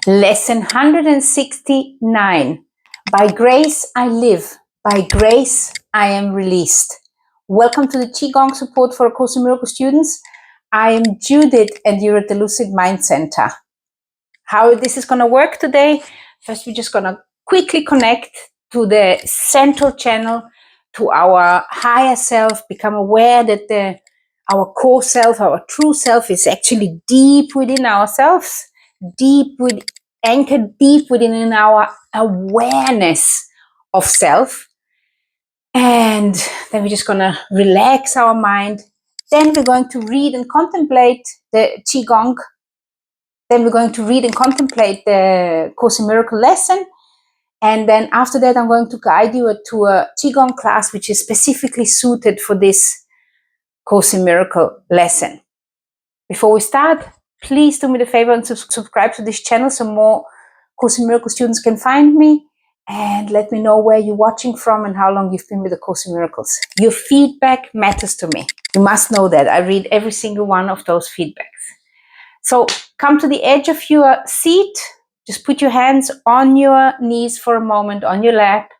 Lesson 169. By grace I live, by grace I am released. Welcome to the Qigong support for Course in Miracles students. I am Judith and you're at the Lucid Mind Center. How this is going to work today? First, we're just going to quickly connect to the central channel, to our higher self, become aware that our core self, our true self is actually deep within ourselves, anchored deep within our awareness of self. And then we're just going to relax our mind. Then we're going to read and contemplate the Qigong. Then we're going to read and contemplate the Course in Miracles lesson. And then after that, I'm going to guide you to a Qigong class, which is specifically suited for this Course in Miracles lesson. Before we start, please do me the favor and subscribe to this channel so more Course in Miracles students can find me, and let me know where you're watching from and how long you've been with the Course in Miracles. Your feedback matters to me. You must know that. I read every single one of those feedbacks. So come to the edge of your seat. Just put your hands on your knees for a moment, on your lap,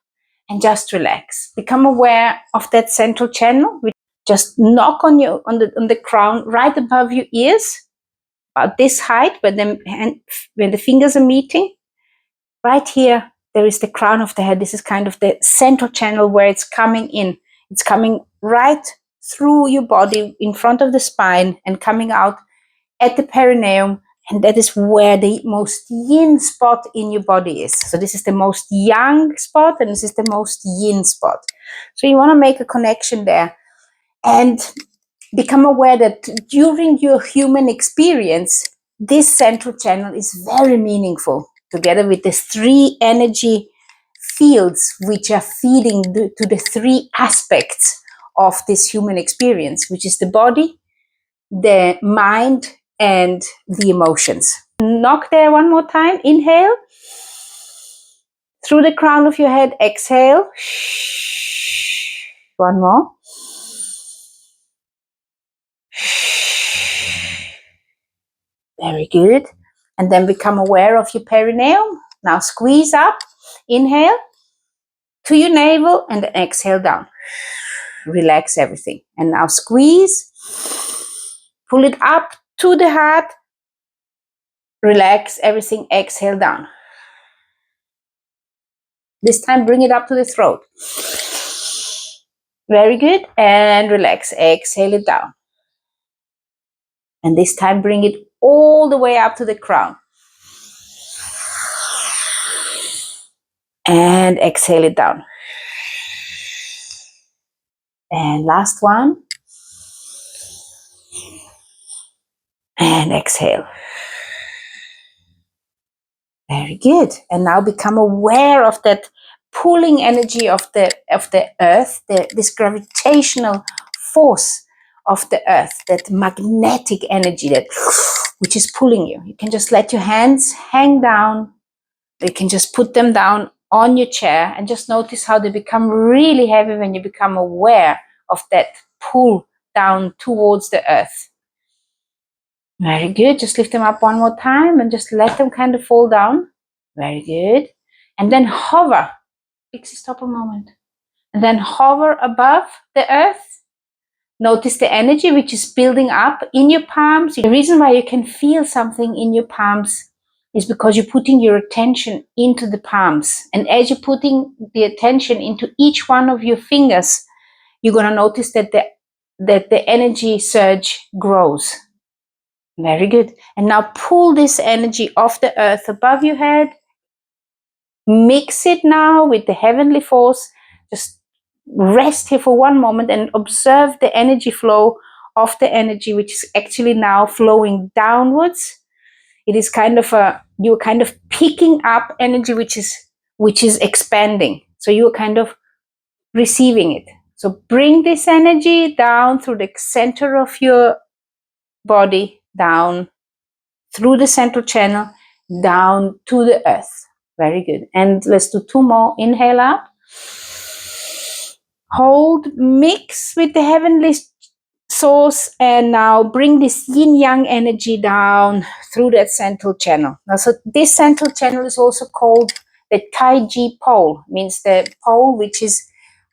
and just relax. Become aware of that central channel. Just knock on the crown right above your ears, about this height, when the fingers are meeting. Right here, there is the crown of the head. This is kind of the central channel where it's coming in. It's coming right through your body, in front of the spine, and coming out at the perineum. And that is where the most yin spot in your body is. So this is the most yang spot, and this is the most yin spot. So you want to make a connection there. And become aware that during your human experience, this central channel is very meaningful, together with the three energy fields which are feeding to the three aspects of this human experience, which is the body, the mind, and the emotions. Knock there one more time. Inhale. Through the crown of your head, exhale. One more. Very good. And then become aware of your perineum. Now squeeze up. Inhale to your navel and then exhale down. Relax everything. And now squeeze. Pull it up to the heart. Relax everything. Exhale down. This time bring it up to the throat. Very good. And relax. Exhale it down. And this time bring it all the way up to the crown. And exhale it down. And last one. And exhale. Very good. And now become aware of that pulling energy of the earth, this gravitational force of the earth, that magnetic energy which is pulling you. You can just let your hands hang down. You can just put them down on your chair and just notice how they become really heavy when you become aware of that pull down towards the earth. Very good. Just lift them up one more time and just let them kind of fall down. Very good. And then hover. Pixie, stop a moment. And then hover above the earth. Notice the energy which is building up in your palms. The reason why you can feel something in your palms is because you're putting your attention into the palms. And as you're putting the attention into each one of your fingers, you're going to notice that the energy surge grows. Very good. And now pull this energy off the earth above your head. Mix it now with the heavenly force. Just rest here for one moment and observe the energy flow of the energy, which is actually now flowing downwards. It is kind of you're kind of picking up energy which is expanding. So you're kind of receiving it. So bring this energy down through the center of your body, down through the central channel, down to the earth. Very good. And let's do two more. Inhale out. Hold, mix with the heavenly source, and now bring this yin-yang energy down through that central channel. Now, so this central channel is also called the Taiji pole, means the pole which is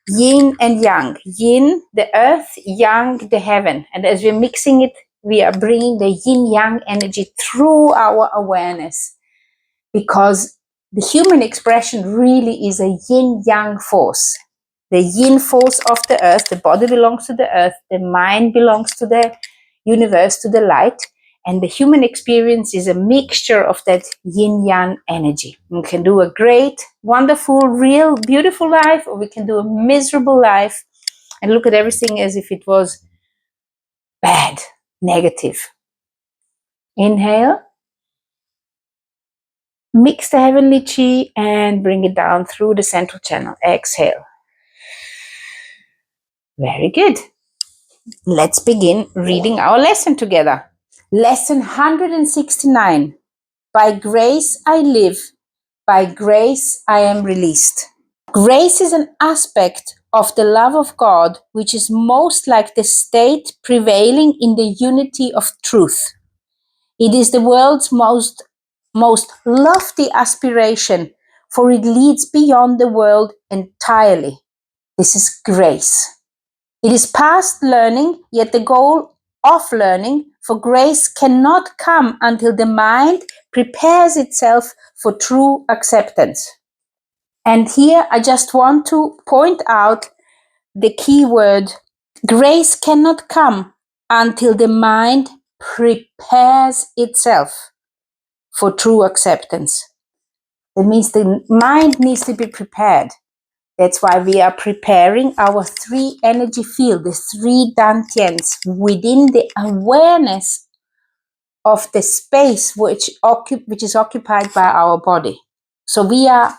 yin and yang. Yin, the earth, yang, the heaven. And as we're mixing it, we are bringing the yin-yang energy through our awareness, because the human expression really is a yin-yang force. The yin force of the earth, the body belongs to the earth, the mind belongs to the universe, to the light, and the human experience is a mixture of that yin-yang energy. We can do a great, wonderful, real, beautiful life, or we can do a miserable life and look at everything as if it was bad, negative. Inhale. Mix the heavenly chi and bring it down through the central channel. Exhale. Very good. Let's begin reading our lesson together. Lesson 169. By grace I live, by grace I am released. Grace is an aspect of the love of God which is most like the state prevailing in the unity of truth. It is the world's most lofty aspiration, for it leads beyond the world entirely. This is grace. It is past learning, yet the goal of learning, for grace cannot come until the mind prepares itself for true acceptance. And here I just want to point out the key word. Grace cannot come until the mind prepares itself for true acceptance. That means the mind needs to be prepared. That's why we are preparing our 3 energy field, the 3 dantians, within the awareness of the space which is occupied by our body. So we are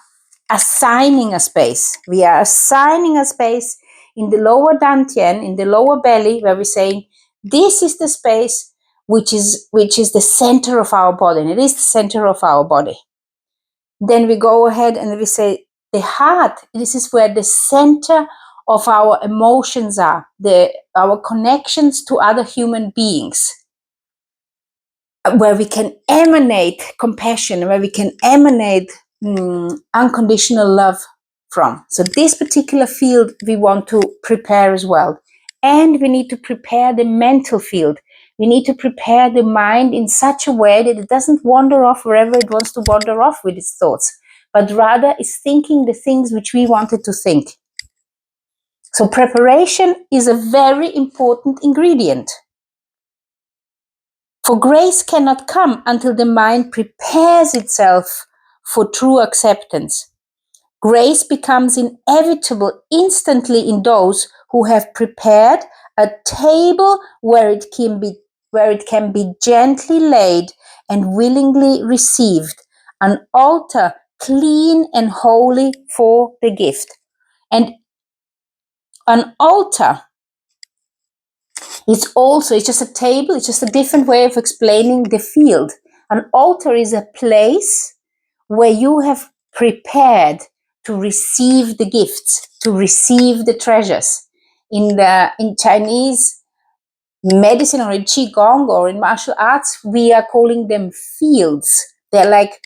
assigning a space. We are assigning a space in the lower dantian, in the lower belly, where we're saying, this is the space which is the center of our body, and it is the center of our body. Then we go ahead and we say, the heart, this is where the center of our emotions are, our connections to other human beings, where we can emanate compassion, where we can emanate unconditional love from. So this particular field we want to prepare as well. And we need to prepare the mental field. We need to prepare the mind in such a way that it doesn't wander off wherever it wants to wander off with its thoughts, but rather is thinking the things which we wanted to think. So preparation is a very important ingredient. For grace cannot come until the mind prepares itself for true acceptance. Grace becomes inevitable instantly in those who have prepared a table where it can be gently laid and willingly received, an altar clean and holy for the gift. And an altar it's just a table, it's just a different way of explaining the field. An altar is a place where you have prepared to receive the gifts, to receive the treasures. In Chinese medicine or in Qigong or in martial arts, we are calling them fields. They're like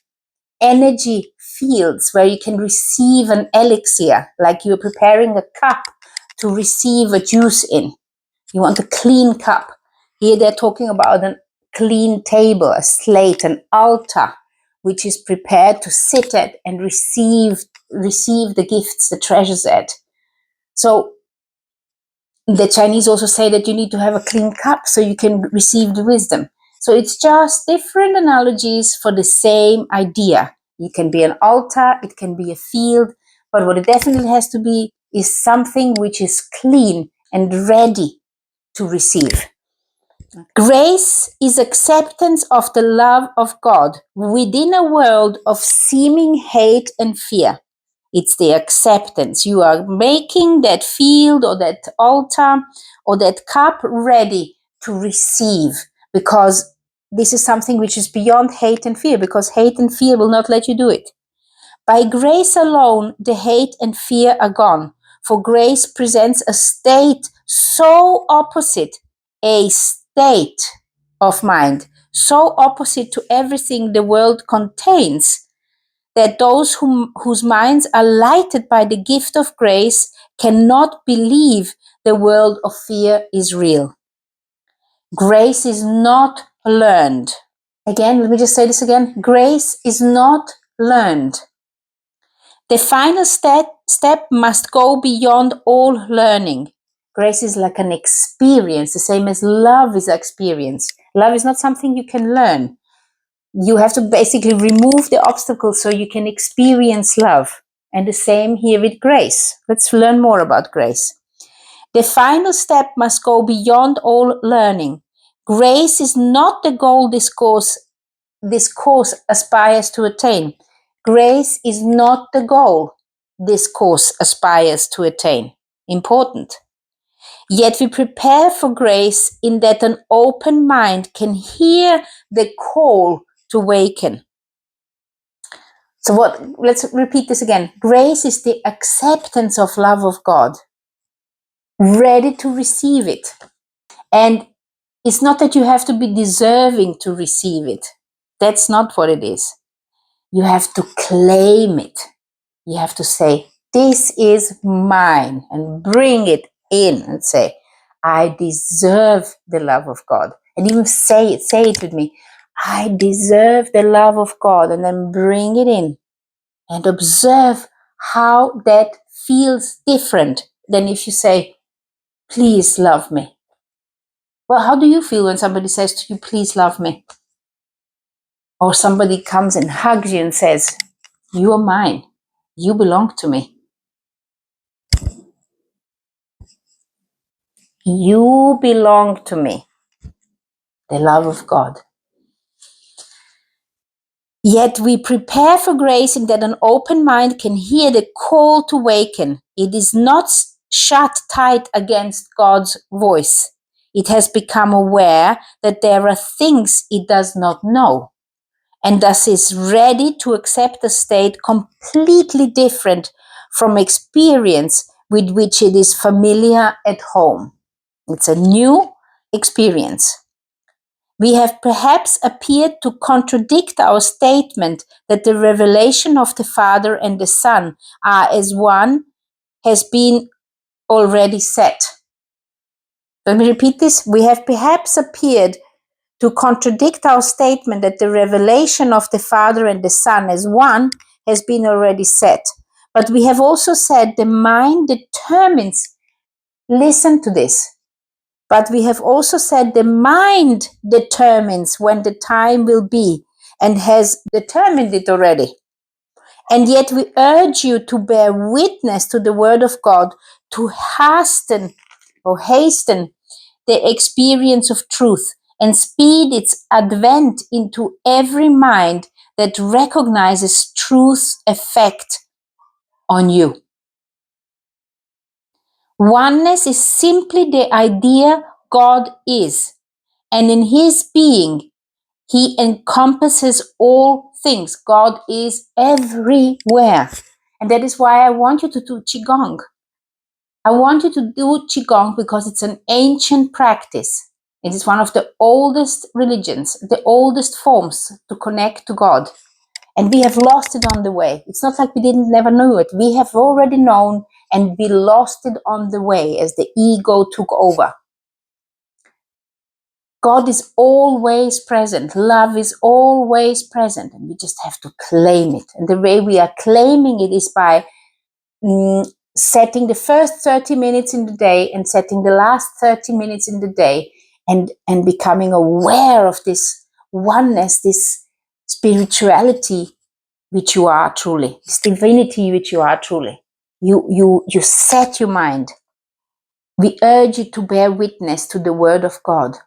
energy fields where you can receive an elixir, like you're preparing a cup to receive a juice in. You want a clean cup. Here they're talking about a clean table, a slate, an altar, which is prepared to sit at and receive the gifts, the treasures at. So the Chinese also say that you need to have a clean cup so you can receive the wisdom. So it's just different analogies for the same idea. It can be an altar, it can be a field, but what it definitely has to be is something which is clean and ready to receive. Grace is acceptance of the love of God within a world of seeming hate and fear. It's the acceptance. You are making that field or that altar or that cup ready to receive, because this is something which is beyond hate and fear, because hate and fear will not let you do it. By grace alone, the hate and fear are gone, for grace presents a state so opposite a state of mind so opposite to everything the world contains that those whose minds are lighted by the gift of grace cannot believe the world of fear is real. Grace is not learned. Again, let me just say this again. Grace is not learned. The final step must go beyond all learning. Grace is like an experience, the same as love is an experience. Love is not something you can learn. You have to basically remove the obstacles so you can experience love. And the same here with grace. Let's learn more about grace. The final step must go beyond all learning. Grace is not the goal this course aspires to attain. Grace is not the goal this course aspires to attain. Important. Yet we prepare for grace in that an open mind can hear the call to awaken. So let's repeat this again. Grace is the acceptance of love of God, ready to receive it. And it's not that you have to be deserving to receive it. That's not what it is. You have to claim it. You have to say, this is mine, and bring it in and say, I deserve the love of God. And even say it with me. I deserve the love of God, and then bring it in and observe how that feels different than if you say, please love me. Well, how do you feel when somebody says to you, please love me? Or somebody comes and hugs you and says, you are mine. You belong to me. You belong to me. The love of God. Yet we prepare for grace in that an open mind can hear the call to awaken. It is not shut tight against God's voice. It has become aware that there are things it does not know, and thus is ready to accept a state completely different from experience with which it is familiar at home. It's a new experience. We have perhaps appeared to contradict our statement that the revelation of the Father and the Son are as one has been already set. Let me repeat this. We have perhaps appeared to contradict our statement that the revelation of the Father and the Son as one has been already set. But we have also said the mind determines, listen to this, but we have also said the mind determines when the time will be and has determined it already. And yet we urge you to bear witness to the word of God, to hasten the experience of truth and speed its advent into every mind that recognizes truth's effect on you. Oneness is simply the idea God is, and in his being, he encompasses all things. God is everywhere. And that is why I want you to do Qigong. I want you to do Qigong because it's an ancient practice. It is one of the oldest religions, the oldest forms to connect to God. And we have lost it on the way. It's not like we never knew it. We have already known and we lost it on the way as the ego took over. God is always present. Love is always present. And we just have to claim it. And the way we are claiming it is by setting the first 30 minutes in the day and setting the last 30 minutes in the day and becoming aware of this oneness, this spirituality which you are truly, this divinity which you are truly. You set your mind. We urge you to bear witness to the word of God.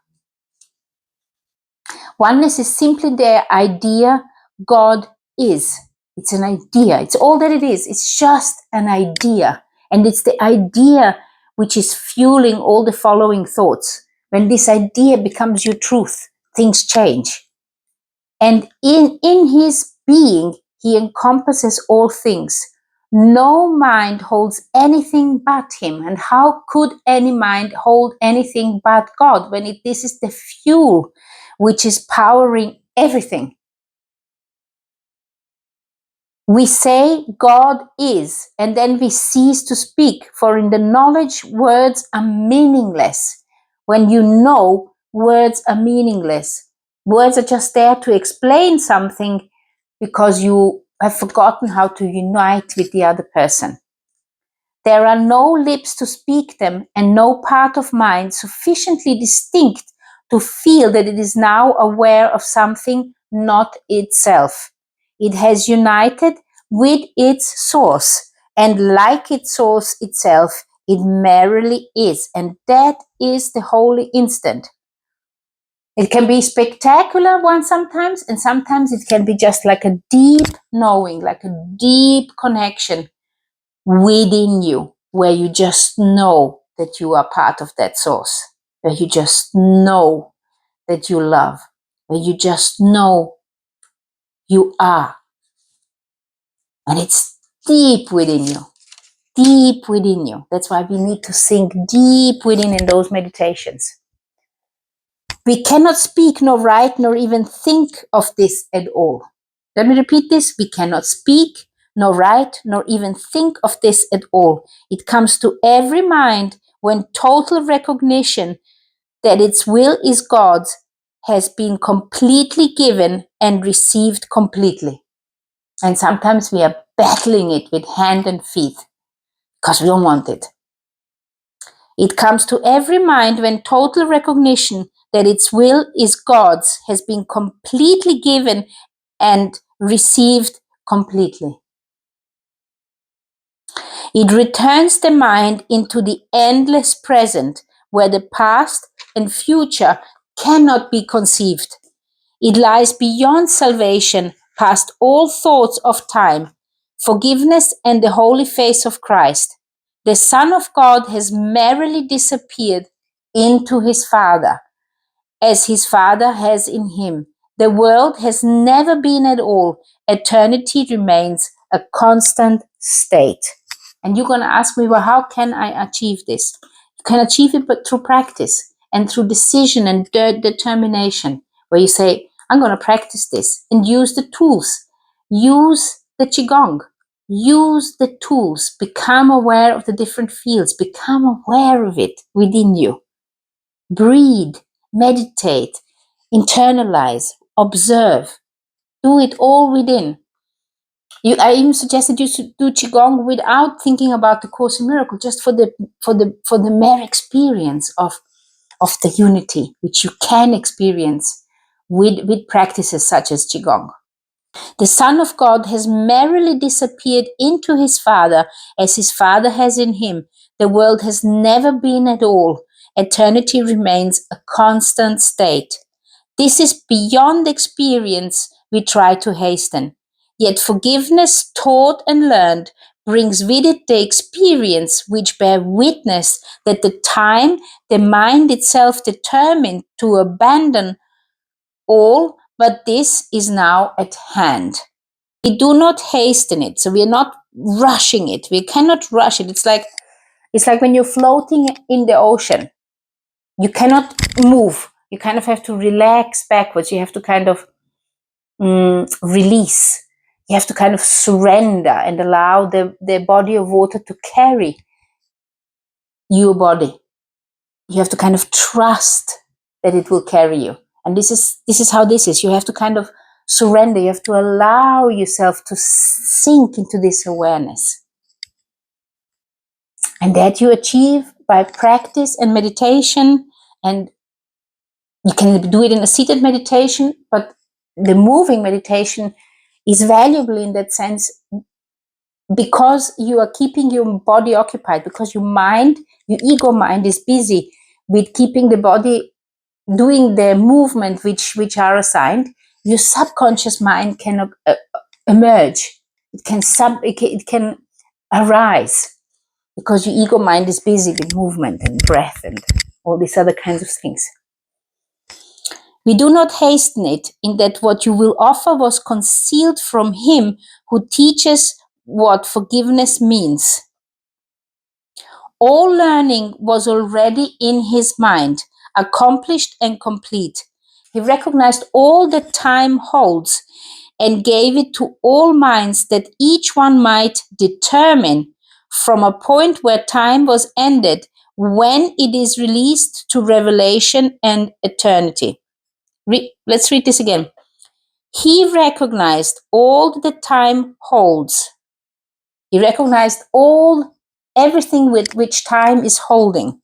Oneness is simply the idea God is. It's an idea. It's all that it is. It's just an idea. And it's the idea which is fueling all the following thoughts. When this idea becomes your truth, things change. And in his being, he encompasses all things. No mind holds anything but him. And how could any mind hold anything but God when this is the fuel which is powering everything? We say God is, and then we cease to speak, for in the knowledge words are meaningless. When you know, words are meaningless. Words are just there to explain something because you have forgotten how to unite with the other person. There are no lips to speak them, and no part of mind sufficiently distinct to feel that it is now aware of something not itself. It has united with its source, and like its source itself, it merely is, and that is the holy instant. It can be spectacular one sometimes, and sometimes it can be just like a deep knowing, like a deep connection within you, where you just know that you are part of that source, where you just know that you love, where you just know you are. And it's deep within you, deep within you. That's why we need to sink deep within in those meditations. We cannot speak, nor write, nor even think of this at all. Let me repeat this. We cannot speak, nor write, nor even think of this at all. It comes to every mind when total recognition that its will is God's has been completely given and received completely. And sometimes we are battling it with hand and feet because we don't want it. It comes to every mind when total recognition that its will is God's has been completely given and received completely. It returns the mind into the endless present, where the past and future cannot be conceived. It lies beyond salvation, past all thoughts of time, forgiveness, and the holy face of Christ. The Son of God has merrily disappeared into his Father, as his Father has in him. The world has never been at all. Eternity remains a constant state. And you're going to ask me, well, how can I achieve this? You can achieve it but through practice and through decision and determination, where you say, I'm going to practice this, and use the tools. Use the Qigong. Use the tools. Become aware of the different fields. Become aware of it within you. Breathe, meditate, internalize, observe. Do it all within. I even suggested you to do Qigong without thinking about the Course in Miracles, just for the mere experience of the unity, which you can experience with practices such as Qigong. The Son of God has merrily disappeared into his Father, as his Father has in him. The world has never been at all. Eternity remains a constant state. This is beyond experience we try to hasten. Yet forgiveness taught and learned brings with it the experience which bear witness that the time the mind itself determined to abandon all, but this is now at hand. We do not hasten it, so we are not rushing it. We cannot rush it. It's like when you're floating in the ocean. You cannot move. You kind of have to relax backwards. You have to kind of release. You have to kind of surrender and allow the body of water to carry your body. You have to kind of trust that it will carry you. And this is how this is. You have to kind of surrender. You have to allow yourself to sink into this awareness. And that you achieve by practice and meditation. And you can do it in a seated meditation, but the moving meditation is valuable in that sense because you are keeping your body occupied, because your ego mind is busy with keeping the body doing the movement which are assigned. Your subconscious mind can emerge. It can arise because your ego mind is busy with movement and breath and all these other kinds of things. We do not hasten it, in that what you will offer was concealed from him who teaches what forgiveness means. All learning was already in his mind, accomplished and complete. He recognized all that time holds and gave it to all minds that each one might determine from a point where time was ended when it is released to revelation and eternity. Let's read this again. He recognized all that time holds. He recognized everything with which time is holding,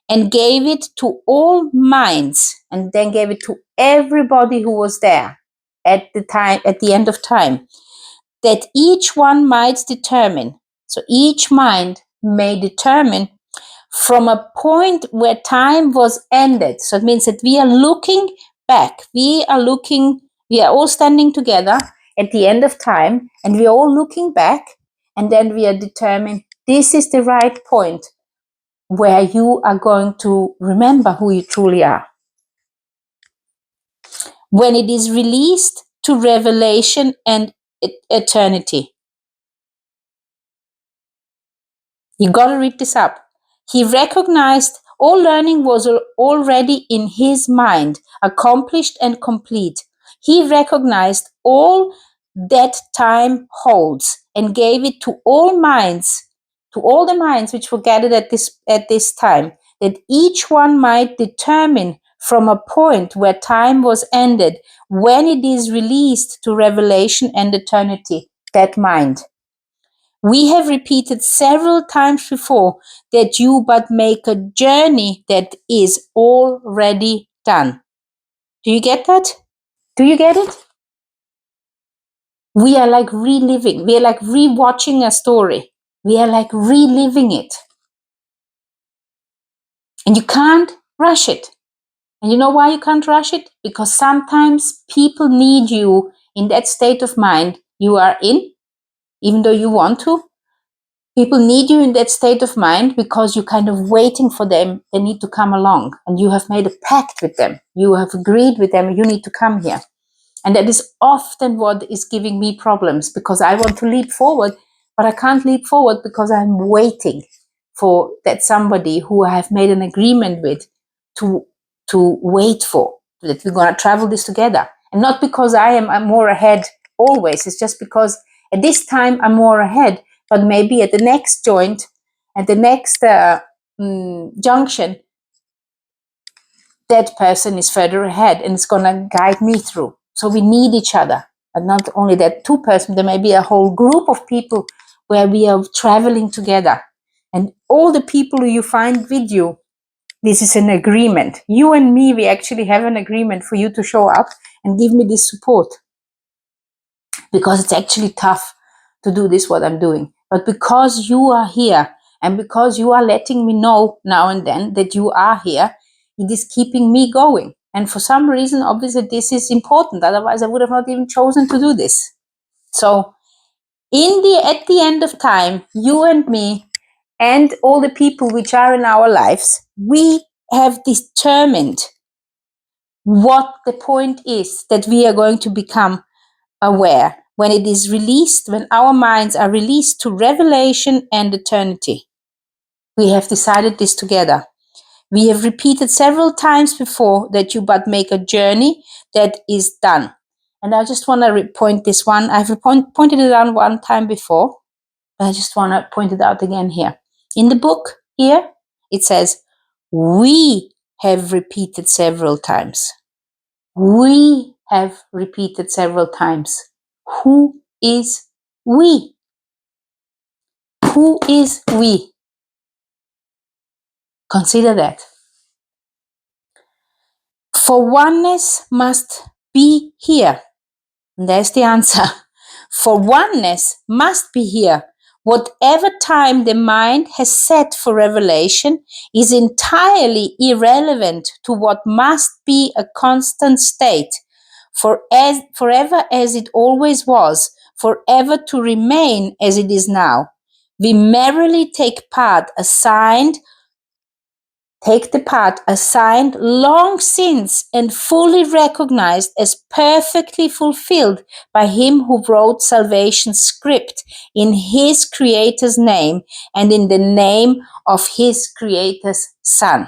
and gave it to all minds, and then gave it to everybody who was there at the end of time, that each one might determine. So each mind may determine from a point where time was ended. So it means that we are looking back. We are all standing together at the end of time, and we are all looking back, and then we are determined this is the right point where you are going to remember who you truly are. When it is released to revelation and eternity. You got to read this up. He recognized all learning was already in his mind, accomplished and complete. He recognized all that time holds and gave it to all minds, to all the minds which were gathered at this time, that each one might determine from a point where time was ended, when it is released to revelation and eternity, that mind. We have repeated several times before that you but make a journey that is already done. Do you get that? Do you get it? We are like reliving. We are like rewatching a story. We are like reliving it. And you can't rush it. And you know why you can't rush it? Because sometimes people need you in that state of mind you are in, even though you want to. People need you in that state of mind because you're kind of waiting for them. They need to come along, and you have made a pact with them. You have agreed with them, you need to come here. And that is often what is giving me problems, because I want to leap forward, but I can't leap forward because I'm waiting for that somebody who I have made an agreement with to wait for, that we're going to travel this together. And not because I'm more ahead always. It's just because at this time I'm more ahead. But maybe at the next joint, at the next junction, that person is further ahead and it's going to guide me through. So we need each other. And not only that, two persons, there may be a whole group of people where we are traveling together. And all the people who you find with you, this is an agreement. You and me, we actually have an agreement for you to show up and give me this support. Because it's actually tough to do this, what I'm doing. But because you are here, and because you are letting me know now and then that you are here, it is keeping me going. And for some reason, obviously, this is important. Otherwise, I would have not even chosen to do this. So at the end of time, you and me and all the people which are in our lives, we have determined what the point is that we are going to become aware when it is released, when our minds are released to revelation and eternity. We have decided this together. We have repeated several times before that you but make a journey that is done. And I just want to point this one. I've pointed it out one time before, but I just want to point it out again here. In the book here, it says, we have repeated several times. We have repeated several times. Who is we? Who is we? Consider that. For oneness must be here. And there's the answer. For oneness must be here. Whatever time the mind has set for revelation is entirely irrelevant to what must be a constant state, forever as it always was, forever to remain as it is now. We merely take part assigned take the path assigned long since and fully recognized as perfectly fulfilled by him who wrote salvation's script in his Creator's name and in the name of his Creator's Son.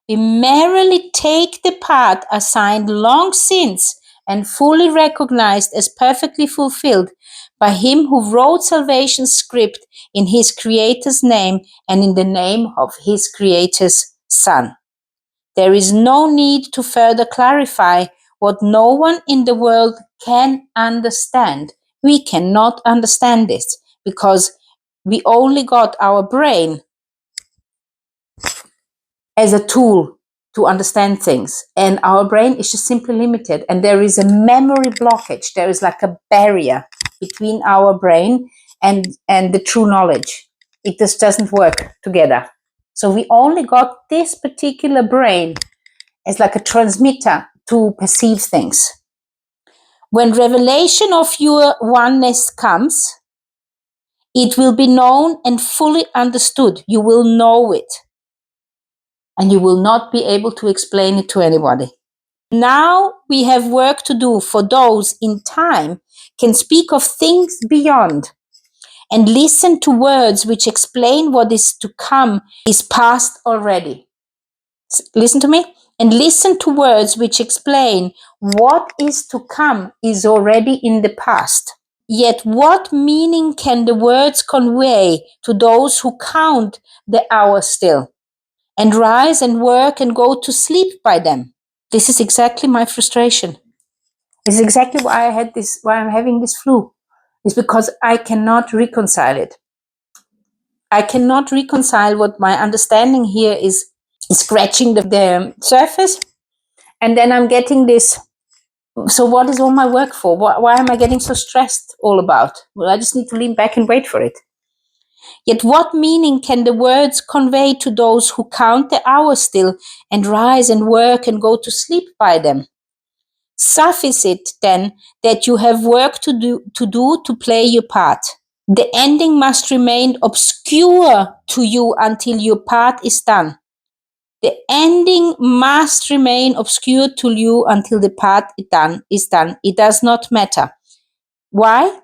We merrily take the path assigned long since and fully recognized as perfectly fulfilled by him who wrote salvation's script in his Creator's name and in the name of his Creator's Son. There is no need to further clarify what no one in the world can understand. We cannot understand this because we only got our brain as a tool to understand things. And our brain is just simply limited. And there is a memory blockage. There is like a barrier between our brain and the true knowledge. It just doesn't work together. So we only got this particular brain as like a transmitter to perceive things. When revelation of your oneness comes, it will be known and fully understood. You will know it. And you will not be able to explain it to anybody. Now we have work to do for those in time can speak of things beyond and listen to words which explain what is to come is past already. Listen to me. And listen to words which explain what is to come is already in the past. Yet what meaning can the words convey to those who count the hours still and rise and work and go to sleep by them? This is exactly my frustration. This is exactly why I'm having this flu. It's because I cannot reconcile it. I cannot reconcile what my understanding here is scratching the surface. And then I'm getting this. So what is all my work for? Why am I getting so stressed all about? Well, I just need to lean back and wait for it. Yet what meaning can the words convey to those who count the hours still and rise and work and go to sleep by them? Suffice it then that you have work to do to play your part. The ending must remain obscure to you until your part is done. The ending must remain obscure to you until the part is done. It does not matter. Why?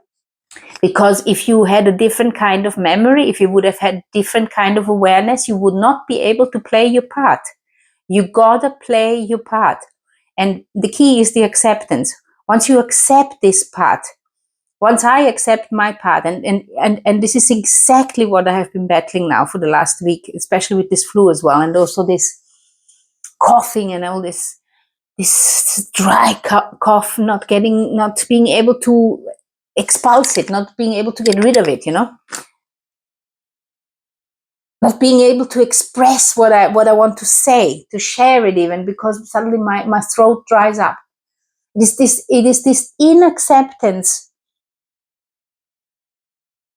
Because if you had a different kind of memory, if you would have had different kind of awareness, you would not be able to play your part. You gotta play your part. And the key is the acceptance. Once you accept this part, once I accept my part, and this is exactly what I have been battling now for the last week, especially with this flu as well, and also this coughing and all this dry cough, not being able to expulse it, not being able to get rid of it, not being able to express what I want to say, to share it even, because suddenly my throat dries up. It is this inacceptance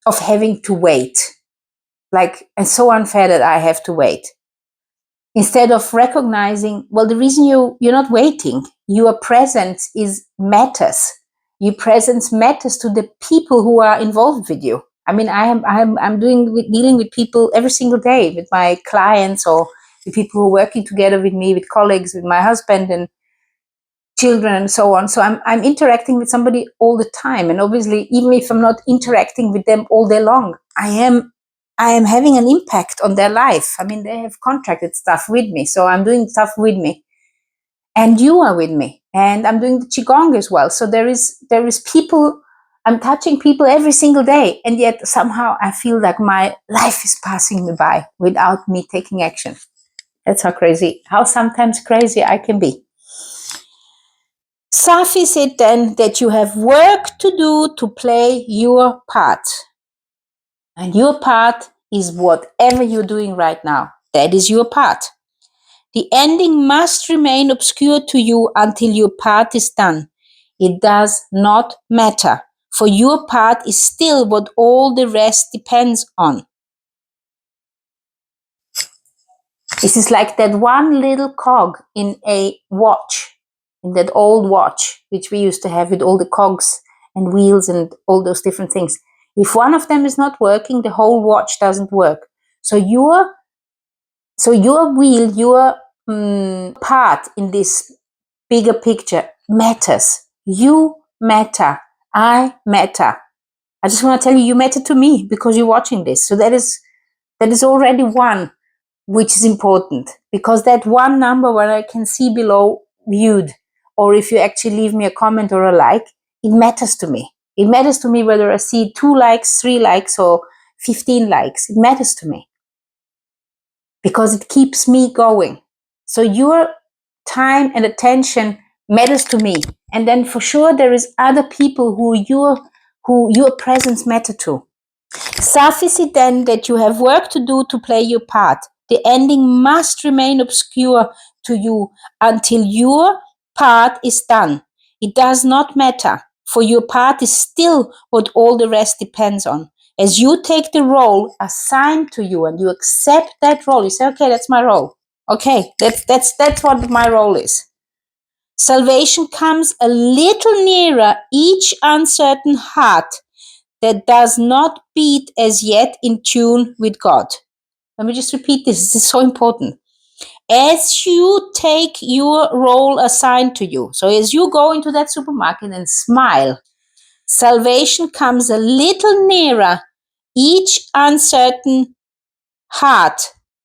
of having to wait. Like, it's so unfair that I have to wait. Instead of recognizing, well, the reason you're not waiting, your presence matters. Your presence matters to the people who are involved with you. I mean, I'm dealing with people every single day, with my clients or the people who are working together with me, with colleagues, with my husband and children and so on. So I'm interacting with somebody all the time. And obviously, even if I'm not interacting with them all day long, I am having an impact on their life. I mean, they have contracted stuff with me. So I'm doing stuff with me. And you are with me. And I'm doing the Qigong as well. So there is people, I'm touching people every single day. And yet somehow I feel like my life is passing me by without me taking action. That's how sometimes crazy I can be. Suffice it then that you have work to do to play your part. And your part is whatever you're doing right now. That is your part. The ending must remain obscure to you until your part is done. It does not matter, for your part is still what all the rest depends on. This is like that one little cog in a watch, in that old watch, which we used to have with all the cogs and wheels and all those different things. If one of them is not working, the whole watch doesn't work. So your So your will, your part in this bigger picture matters. You matter. I matter. I just want to tell you, you matter to me because you're watching this. So that is already one, which is important, because that one number where I can see below viewed, or if you actually leave me a comment or a like, it matters to me. It matters to me whether I see 2 likes, 3 likes, or 15 likes. It matters to me because it keeps me going. So your time and attention matters to me. And then for sure there is other people who your presence matter to. Suffice it then that you have work to do to play your part. The ending must remain obscure to you until your part is done. It does not matter, for your part is still what all the rest depends on. As you take the role assigned to you and you accept that role, you say, okay, that's my role. Okay, that's what my role is. Salvation comes a little nearer each uncertain heart that does not beat as yet in tune with God. Let me just repeat this. This is so important. As you take your role assigned to you, so as you go into that supermarket and smile, salvation comes a little nearer each uncertain heart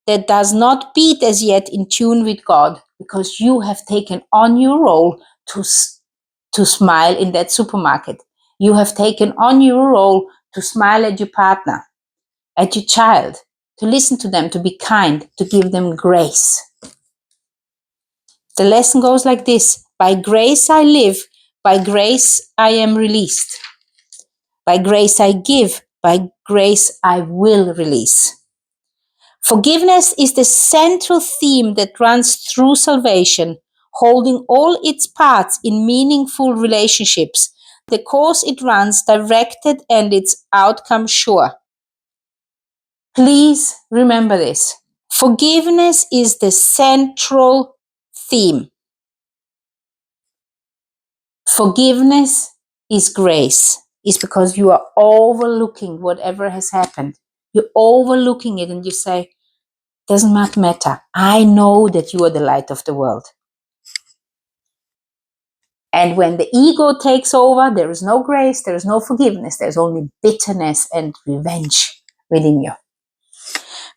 that does not beat as yet in tune with God, because you have taken on your role to smile in that supermarket. You have taken on your role to smile at your partner, at your child, to listen to them, to be kind, to give them grace. The lesson goes like this: by grace I live, by grace I am released. By grace I give, by grace I will release. Forgiveness is the central theme that runs through salvation, holding all its parts in meaningful relationships. The course it runs directed and its outcome sure. Please remember this. Forgiveness is the central theme. Forgiveness is grace. It's because you are overlooking whatever has happened. You're overlooking it and you say, doesn't matter. I know that you are the light of the world. And when the ego takes over, there is no grace, there is no forgiveness, there's only bitterness and revenge within you.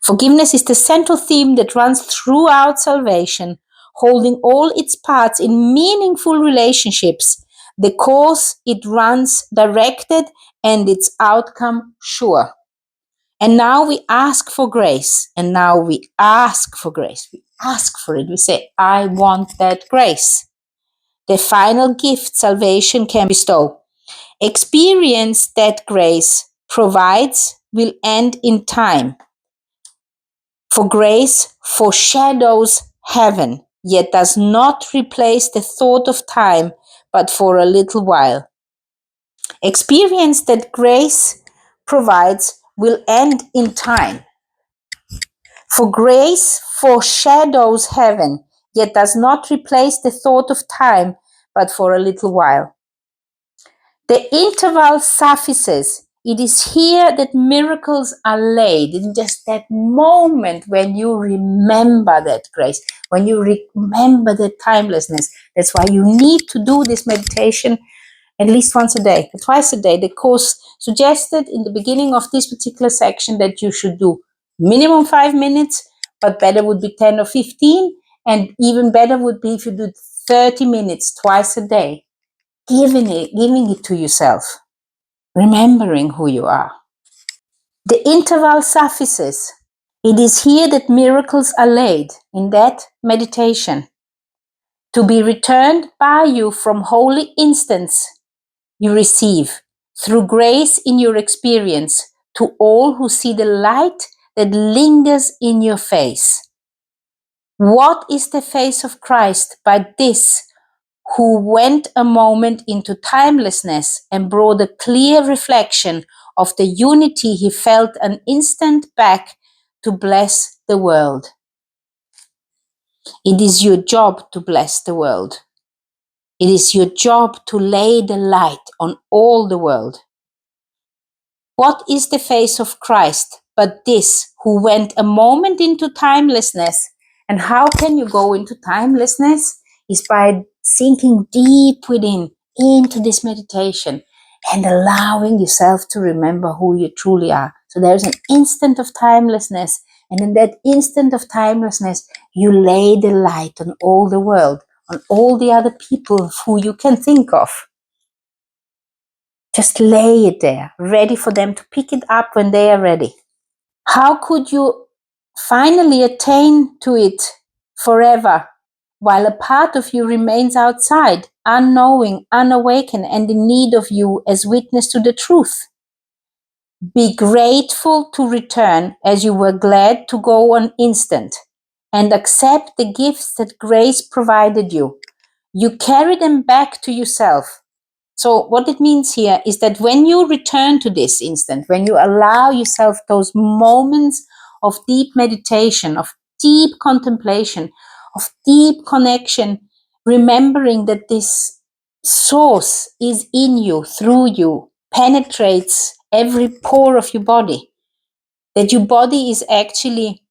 Forgiveness is the central theme that runs throughout salvation, holding all its parts in meaningful relationships. The course it runs directed and its outcome sure. And now we ask for grace. And now we ask for grace. We ask for it. We say, I want that grace. The final gift salvation can bestow. Experience that grace provides will end in time. For grace foreshadows heaven, yet does not replace the thought of time, but for a little while. Experience that grace provides will end in time. For grace foreshadows heaven, yet does not replace the thought of time, but for a little while. The interval suffices. It is here that miracles are laid, in just that moment when you remember that grace, when you remember that timelessness. That's why you need to do this meditation at least once a day, twice a day. The course suggested in the beginning of this particular section that you should do minimum 5 minutes, but better would be 10 or 15, and even better would be if you do 30 minutes twice a day, giving it to yourself, remembering who you are. The interval suffices. It is here that miracles are laid, in that meditation, to be returned by you from holy instants you receive through grace in your experience to all who see the light that lingers in your face. What is the face of Christ but this, who went a moment into timelessness and brought a clear reflection of the unity he felt an instant back to bless the world? It is your job to bless the world. It is your job to lay the light on all the world. What is the face of Christ but this, who went a moment into timelessness. And how can you go into timelessness? Is by sinking deep within into this meditation and allowing yourself to remember who you truly are. So there's an instant of timelessness, and in that instant of timelessness, you lay the light on all the world, on all the other people who you can think of. Just lay it there, ready for them to pick it up when they are ready. How could you finally attain to it forever while a part of you remains outside, unknowing, unawakened, and in need of you as witness to the truth? Be grateful to return as you were glad to go on instant, and accept the gifts that grace provided you. You carry them back to yourself. So what it means here is that when you return to this instant, when you allow yourself those moments of deep meditation, of deep contemplation, of deep connection, remembering that this source is in you, through you, penetrates every pore of your body, that your body is actually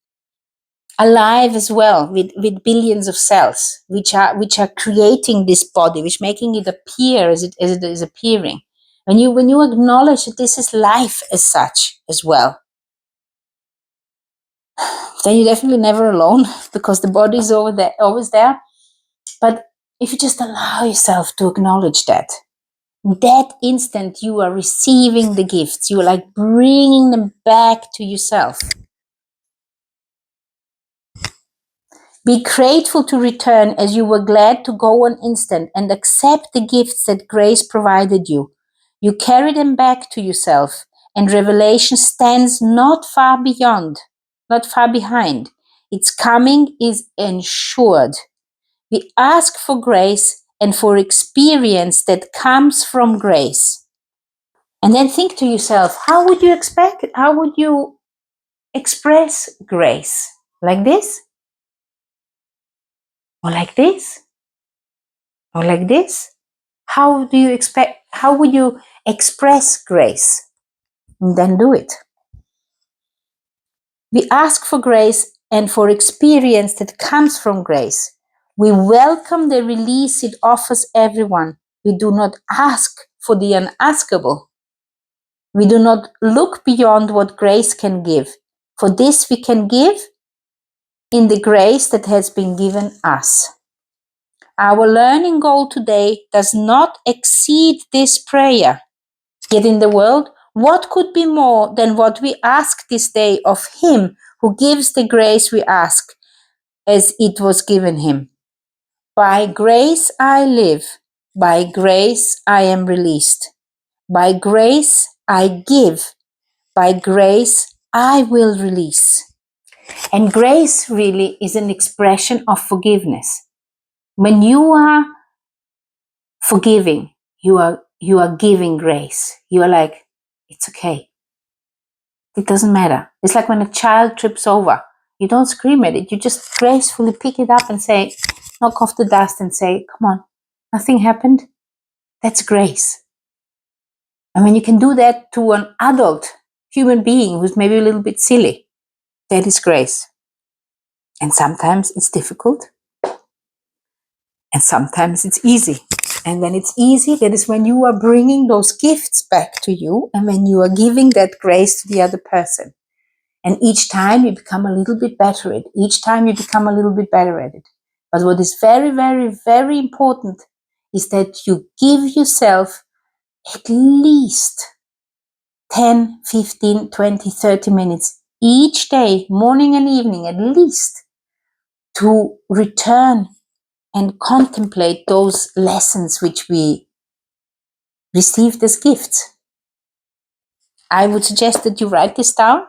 alive as well with billions of cells which are creating this body, which making it appear as it is appearing. When you acknowledge that this is life as such as well, then you're definitely never alone, because the body is over there, always there. But if you just allow yourself to acknowledge that instant you are receiving the gifts, you are like bringing them back to yourself. Be grateful to return as you were glad to go on instant, and accept the gifts that grace provided you. You carry them back to yourself, and revelation stands not far behind. Its coming is ensured. We ask for grace and for experience that comes from grace. And then think to yourself, how would you express grace? Like this? Or like this? Or like this? How would you express grace? And then do it. We ask for grace and for experience that comes from grace. We welcome the release it offers everyone. We do not ask for the unaskable. We do not look beyond what grace can give. For this we can give in the grace that has been given us. Our learning goal today does not exceed this prayer. Yet in the world, what could be more than what we ask this day of Him who gives the grace we ask as it was given Him? By grace I live, by grace I am released, by grace I give, by grace I will release. And grace really is an expression of forgiveness. When you are forgiving, you are giving grace. You are like, it's okay. It doesn't matter. It's like when a child trips over. You don't scream at it. You just gracefully pick it up and say, knock off the dust and say, come on, nothing happened. That's grace. And when you can do that to an adult human being who's maybe a little bit silly, that is grace. And sometimes it's difficult. And sometimes it's easy. And when it's easy, that is when you are bringing those gifts back to you and when you are giving that grace to the other person. And each time you become a little bit better at it. Each time you become a little bit better at it. But what is very, very, very important is that you give yourself at least 10, 15, 20, 30 minutes each day, morning and evening at least, to return and contemplate those lessons which we received as gifts. I would suggest that you write this down.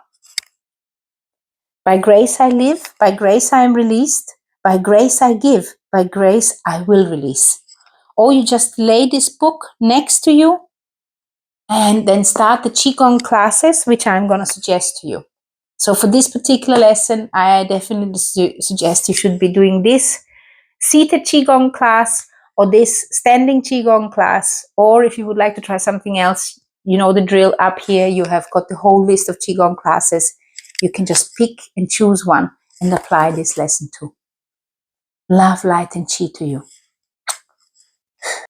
By grace I live, by grace I am released, by grace I give, by grace I will release. Or you just lay this book next to you and then start the Qigong classes, which I'm going to suggest to you. So for this particular lesson, I definitely suggest you should be doing this seated Qigong class or this standing Qigong class. Or if you would like to try something else, you know the drill. Up here, you have got the whole list of Qigong classes. you can just pick and choose one and apply this lesson to. Love, light, and chi to you.